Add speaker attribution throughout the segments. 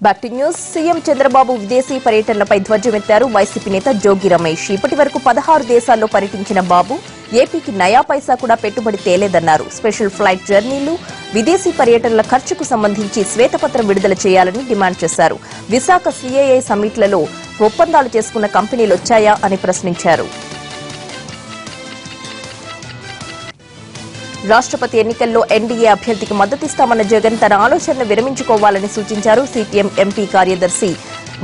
Speaker 1: Back to news. CM Chandrababu విదేశీ పర్యటనలపై ధ్వజమెత్తారు YCP నేత జోగి రమేష్. ఇప్పటి వరకు 16 దేశాల్లో పర్యటించిన బాబు ఏపీకి నయా పైసా కూడా పెట్టుబడి తేలేదన్నారు. స్పెషల్ ఫ్లైట్ జర్నీలు, విదేశీ పర్యటనల ఖర్చుకు సంబంధించి శ్వేతపత్రం విడుదల చేయాలని డిమాండ్ చేశారు. విశాఖ సీఏఏ సమ్మిట్లలో ఒప్పందాలు చేసుకున్న కంపెనీలొచ్చాయా అని ప్రశ్నించారు. రాష్ట్రపతి ఎన్నికల్లో ఎన్డీఏ అభ్యర్థికి మద్దతిస్తామన్న జగన్ తన ఆలోచనను విరమించుకోవాలని సూచించారు. సిపిఎం ఎంపీ కార్యదర్శి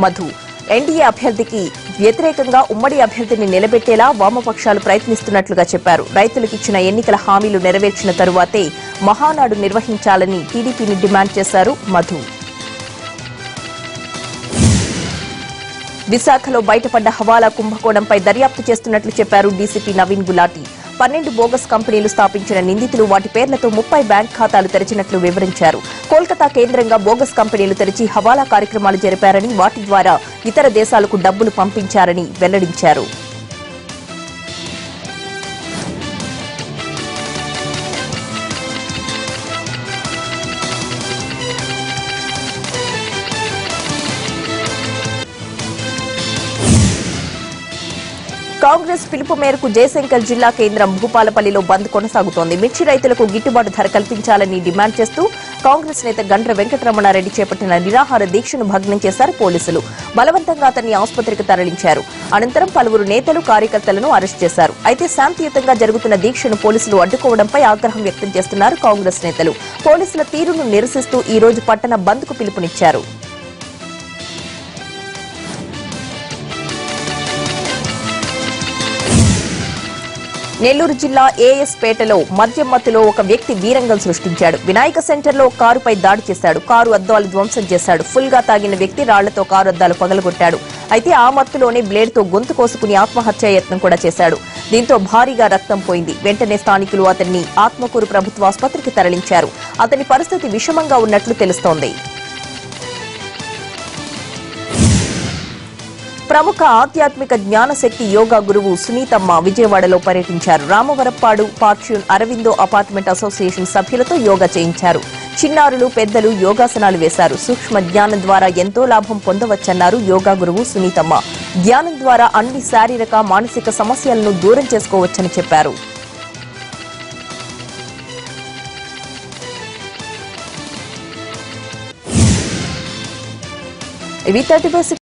Speaker 1: మధు ఎన్డీఏ అభ్యర్థికి వ్యతిరేకంగా ఉమ్మడి అభ్యర్థిని నిలబెట్టేలా వామపక్షాలు ప్రయత్నిస్తున్నట్లుగా చెప్పారు. రైతులకు ఇచ్చిన ఎన్నికల హామీలు నెరవేర్చిన తరువాతే మహానాడు నిర్వహించాలని టీడీపీని డిమాండ్ చేశారు మధు. విశాఖలో బయటపడ్డ హవాలా కుంభకోణంపై దర్యాప్తు చేస్తున్నట్లు చెప్పారు డీసీపీ నవీన్ గులాటి. 12 బోగస్ కంపెనీలు స్థాపించిన నిందితులు వాటి పేర్లతో 30 బ్యాంక్ ఖాతాలు తెరిచినట్లు వివరించారు. కోల్కతా కేంద్రంగా బోగస్ కంపెనీలు తెరిచి హవాలా కార్యక్రమాలు జరిపారని, వాటి ద్వారా ఇతర దేశాలకు డబ్బులు పంపించారని వెల్లడించారు. కాంగ్రెస్ పిలుపు మేరకు జయశంకర్ జిల్లా కేంద్రం భూపాలపల్లిలో బంద్ కొనసాగుతోంది. మిర్చి రైతులకు గిట్టుబాటు ధర కల్పించాలని డిమాండ్ చేస్తూ కాంగ్రెస్ నేత గండ్ర వెంకటరమణారెడ్డి చేపట్టిన నిరాహార దీక్షను భగ్నం చేశారు పోలీసులు. బలవంతంగా అతన్ని ఆసుపత్రికి తరలించారు. అనంతరం పలువురు నేతలు, కార్యకర్తలను అరెస్ట్ చేశారు. అయితే శాంతియుతంగా జరుగుతున్న దీక్షను పోలీసులు అడ్డుకోవడంపై ఆగ్రహం వ్యక్తం చేస్తున్నారు కాంగ్రెస్ నేతలు. పోలీసుల తీరును నిరసిస్తూ ఈ రోజు పట్టణ బంద్ కు పిలుపునిచ్చారు. నెల్లూరు జిల్లా ఏఎస్ పేటలో మద్యం మత్తులో ఒక వ్యక్తి వీరంగం సృష్టించాడు. వినాయక సెంటర్లో కారుపై దాడి చేశాడు. కారు అద్దాలు ధ్వంసం చేశాడు. ఫుల్ గా తాగిన వ్యక్తి రాళ్లతో కారు అద్దాలు పగలగొట్టాడు. అయితే ఆ మత్తులోనే బ్లేడ్తో గొంతు కోసుకుని ఆత్మహత్యాయత్నం కూడా చేశాడు. దీంతో భారీగా రక్తం పోయింది. వెంటనే స్థానికులు అతన్ని ఆత్మకూరు ప్రభుత్వ ఆసుపత్రికి తరలించారు. అతని పరిస్థితి విషమంగా ఉన్నట్లు తెలుస్తోంది. ప్రముఖ ఆధ్యాత్మిక జ్ఞానశక్తి యోగా గురువు సునీతమ్మ విజయవాడలో పర్యటించారు. Ramavarappadu fortune Aurobindo apartment association సభ్యులతో యోగా చేయించారు. చిన్నారులు, పెద్దలు యోగాసనాలు వేశారు. సూక్ష్మ జ్ఞానం ద్వారా ఎంతో లాభం పొందవచ్చన్నారు యోగా గురువు సునీతమ్మ. ధ్యానం ద్వారా అన్ని శారీరక, మానసిక సమస్యలను దూరం చేసుకోవచ్చని చెప్పారు. ఇవి 30